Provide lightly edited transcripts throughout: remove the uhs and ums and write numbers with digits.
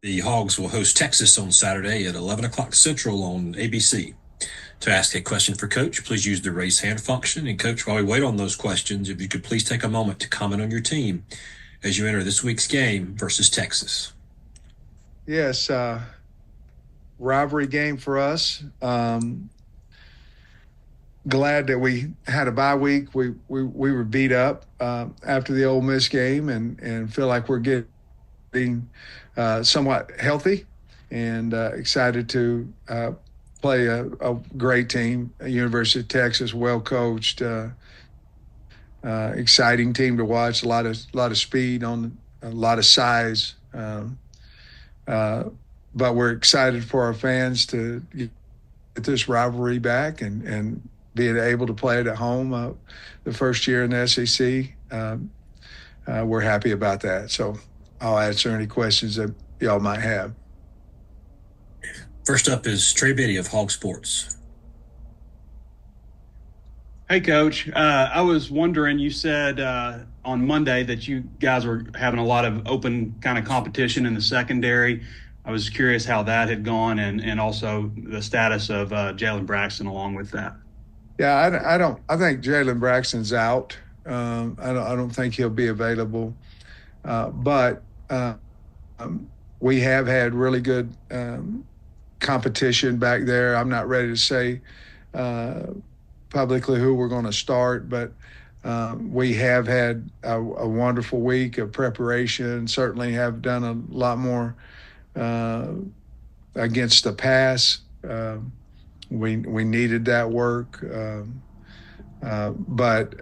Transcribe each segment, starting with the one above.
The Hogs will host Texas on Saturday at 11 o'clock Central on ABC. To ask a question for Coach, please use the raise hand function. And Coach, while we wait on those questions, if you could please take a moment to comment on your team as you enter this week's game versus Texas. Yes, rivalry game for us. Glad that we had a bye week. We were beat up after the Ole Miss game, and feel like we're getting somewhat healthy, and excited to play a great team, University of Texas, well coached, exciting team to watch. A lot of speed on a lot of size. Uh, but we're excited for our fans to get this rivalry back and being able to play it at home the first year in the SEC. We're happy about that. So I'll answer any questions that y'all might have. First up is Trey Biddy of Hog Sports. Hey, Coach. I was wondering, you said on Monday that you guys were having a lot of open kind of competition in the secondary. I was curious how that had gone and also the status of Jalen Braxton along with that. Yeah, I think Jalen Braxton's out. I don't think he'll be available. But we have had really good competition back there. I'm not ready to say publicly who we're going to start, but we have had a wonderful week of preparation. Certainly have done a lot more against the pass. We needed that work, but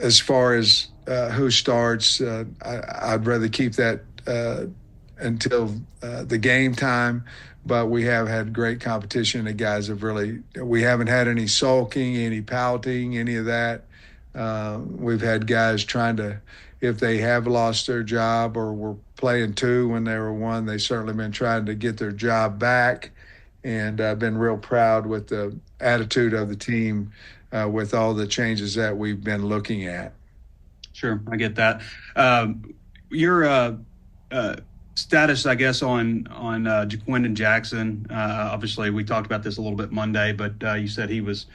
as far as who starts, I'd rather keep that until the game time. But we have had great competition. The guys have really, we haven't had any sulking, any pouting, any of that. We've had guys trying to, if they have lost their job or were playing two when they were one, they've certainly been trying to get their job back. And I've been real proud with the attitude of the team with all the changes that we've been looking at. Sure, I get that. Your status, I guess, on Jaquindon Jackson. Obviously, we talked about this a little bit Monday, but you said he was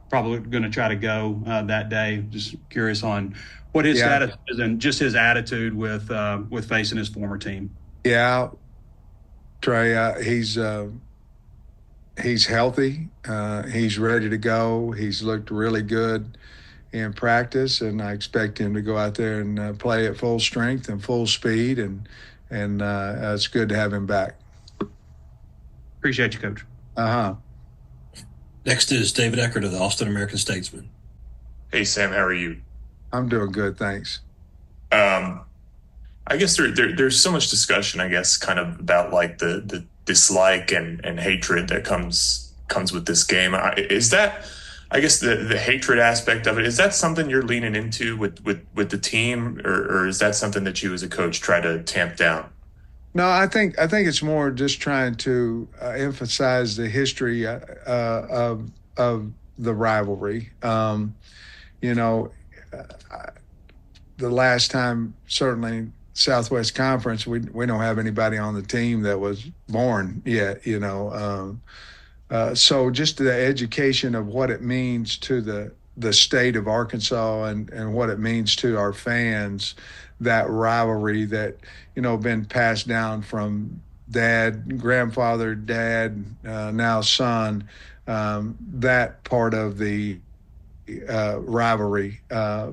probably going to try to go that day. Just curious on what his status is and just his attitude with facing his former team. Yeah, Trey, he's healthy. He's ready to go. He's looked really good in practice, and I expect him to go out there and play at full strength and full speed, and it's good to have him back. Appreciate you, Coach. Uh-huh. Next is David Eckert of the Austin American-Statesman. Hey, Sam, how are you? I'm doing good, thanks. I guess there's so much discussion, I guess, kind of about like the dislike and hatred that comes with this game. Is that, I guess, the hatred aspect of it, is that something you're leaning into with the team, or is that something that you as a coach try to tamp down? No, I think it's more just trying to emphasize the history of the rivalry. You know, the last time, certainly Southwest Conference, we don't have anybody on the team that was born yet. So just the education of what it means to the state of Arkansas and what it means to our fans, that rivalry that, been passed down from grandfather, dad, now son, that part of the rivalry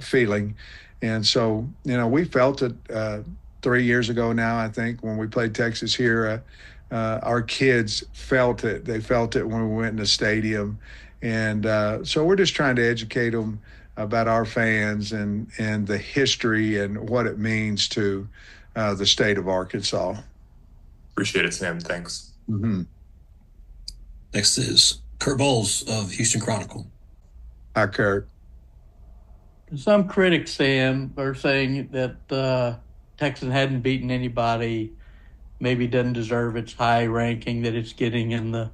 feeling. And so, we felt it 3 years ago now, I think, when we played Texas here. Our kids felt it. They felt it when we went in the stadium. And so we're just trying to educate them about our fans and the history and what it means to the state of Arkansas. Appreciate it, Sam. Thanks. Mm-hmm. Next is Kurt Bowles of Houston Chronicle. Hi, Kurt. Some critics, Sam, are saying that Texas hadn't beaten anybody, maybe doesn't deserve its high ranking that it's getting in the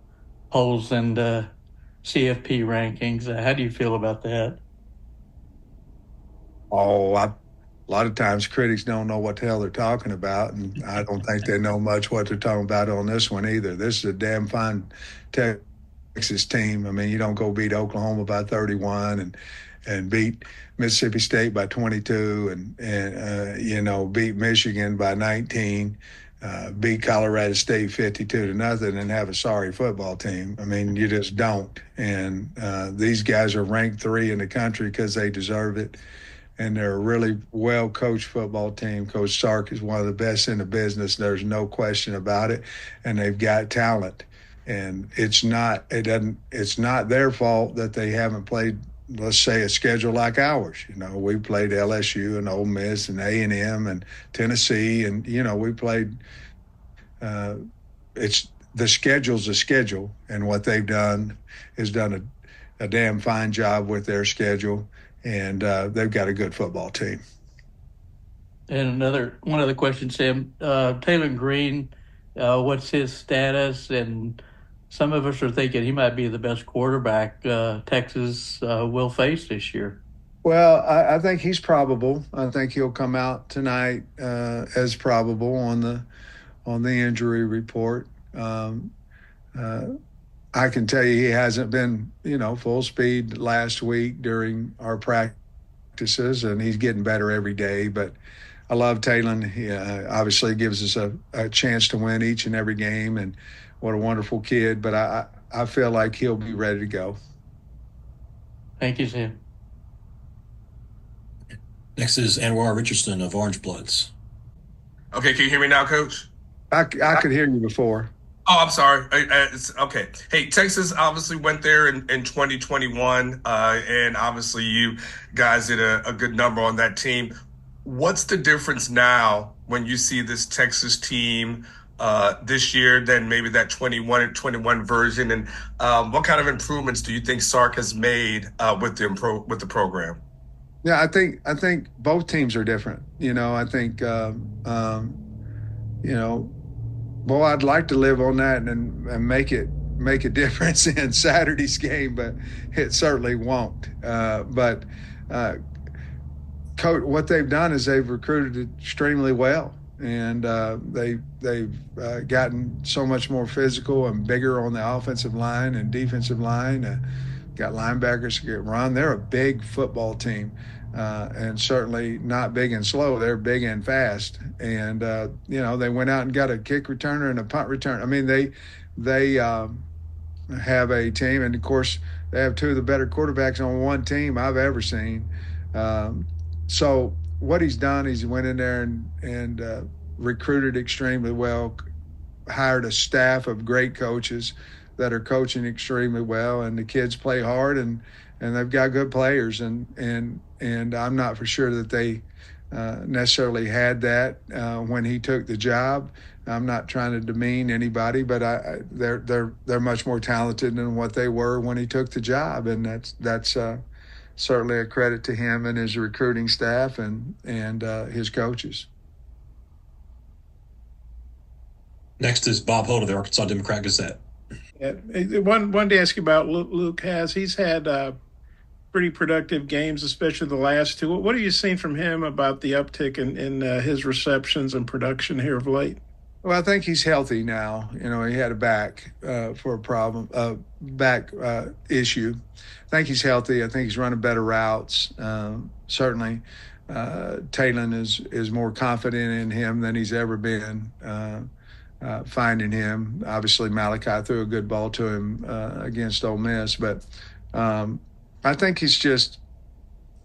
polls and CFP rankings. How do you feel about that? Oh, a lot of times critics don't know what the hell they're talking about, and I don't think they know much what they're talking about on this one either. This is a damn fine Texas team. I mean, you don't go beat Oklahoma by 31 and beat Mississippi State by 22 and beat Michigan by 19, beat Colorado State 52-0 and have a sorry football team. I mean, you just don't. And these guys are ranked 3 in the country because they deserve it. And they're a really well-coached football team. Coach Sark is one of the best in the business. There's no question about it. And they've got talent. And it's not their fault that they haven't played, let's say, a schedule like ours. We played LSU and Ole Miss and A&M and Tennessee, and we played. It's the schedule's a schedule, and what they've done is done a damn fine job with their schedule, and they've got a good football team. And one other question, Sam. Taylor Green, what's his status? And some of us are thinking he might be the best quarterback Texas will face this year. Well, I think he's probable. I think he'll come out tonight as probable on the injury report. I can tell you he hasn't been, full speed last week during our practices, and he's getting better every day. But I love Taylor. He obviously gives us a chance to win each and every game, and what a wonderful kid. But I feel like he'll be ready to go. Thank you, Sam. Next is Anwar Richardson of Orange Bloods. Okay, can you hear me now, Coach? I could hear you before. Oh, I'm sorry. It's okay. Hey, Texas obviously went there in 2021, and obviously you guys did a good number on that team. What's the difference now when you see this Texas team this year than maybe that 21 version? And what kind of improvements do you think Sark has made with the program? Yeah, I think both teams are different. I think boy, I'd like to live on that and make a difference in Saturday's game, but it certainly won't. But Coach, what they've done is they've recruited extremely well, and they've gotten so much more physical and bigger on the offensive line and defensive line. Got linebackers who can run. They're a big football team, and certainly not big and slow. They're big and fast. And they went out and got a kick returner and a punt returner. I mean, they have a team, and of course they have 2 of the better quarterbacks on one team I've ever seen. So what he's done is he went in there and recruited extremely well, hired a staff of great coaches that are coaching extremely well, and the kids play hard, and they've got good players, and I'm not for sure that they necessarily had that when he took the job. I'm not trying to demean anybody, but they're much more talented than what they were when he took the job, and that's certainly a credit to him and his recruiting staff and his coaches. Next is Bob Holt of the Arkansas Democrat-Gazette. Wanted to ask you about Luke Hasz. He's had pretty productive games, especially the last 2. What have you seen from him about the uptick in his receptions and production here of late? Well, I think he's healthy now. He had a back issue. I think he's healthy. I think he's running better routes. Certainly, Taylor is more confident in him than he's ever been. Finding him. Obviously, Malachi threw a good ball to him against Ole Miss, but I think he's just,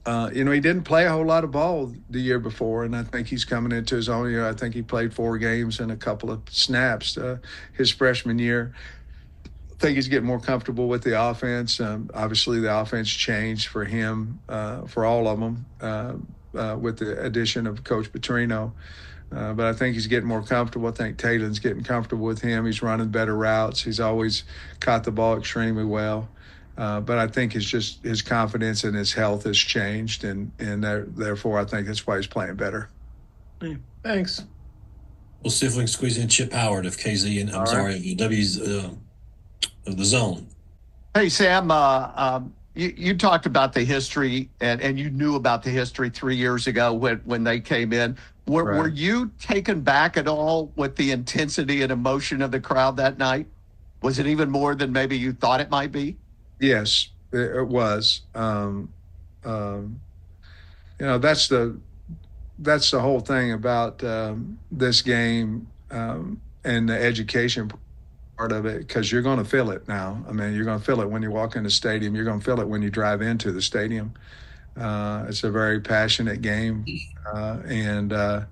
he didn't play a whole lot of ball the year before, and I think he's coming into his own year. I think he played 4 games and a couple of snaps his freshman year. I think he's getting more comfortable with the offense. Obviously, the offense changed for him, for all of them, with the addition of Coach Petrino. But I think he's getting more comfortable. I think Taylor's getting comfortable with him. He's running better routes. He's always caught the ball extremely well. But I think it's just his confidence and his health has changed, and therefore I think that's why he's playing better. Thanks. We'll see if we can squeeze in Chip Howard of KZ of the Zone. Hey, Sam, you talked about the history, and you knew about the history 3 years ago when they came in. Were you taken back at all with the intensity and emotion of the crowd that night? Was it even more than maybe you thought it might be? Yes, it was. That's the whole thing about this game and the education part of it, because you're going to feel it now. I mean, you're going to feel it when you walk in the stadium. You're going to feel it when you drive into the stadium. It's a very passionate game, but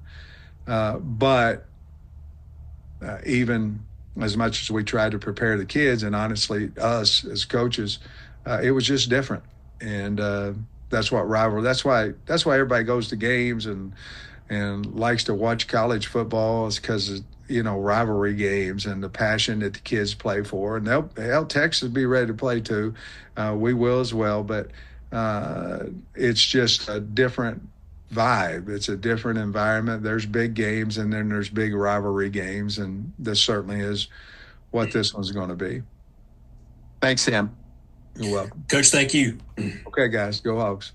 even as much as we tried to prepare the kids, and honestly us as coaches, it was just different. And that's what rivalry. That's why everybody goes to games and likes to watch college football, is because rivalry games and the passion that the kids play for. And they'll Texas be ready to play too. We will as well, but it's just a different vibe. It's a different environment. There's big games and then there's big rivalry games, and this certainly is what this one's going to be. Thanks, Sam. You're welcome. Coach, thank you. Okay, guys, go Hogs.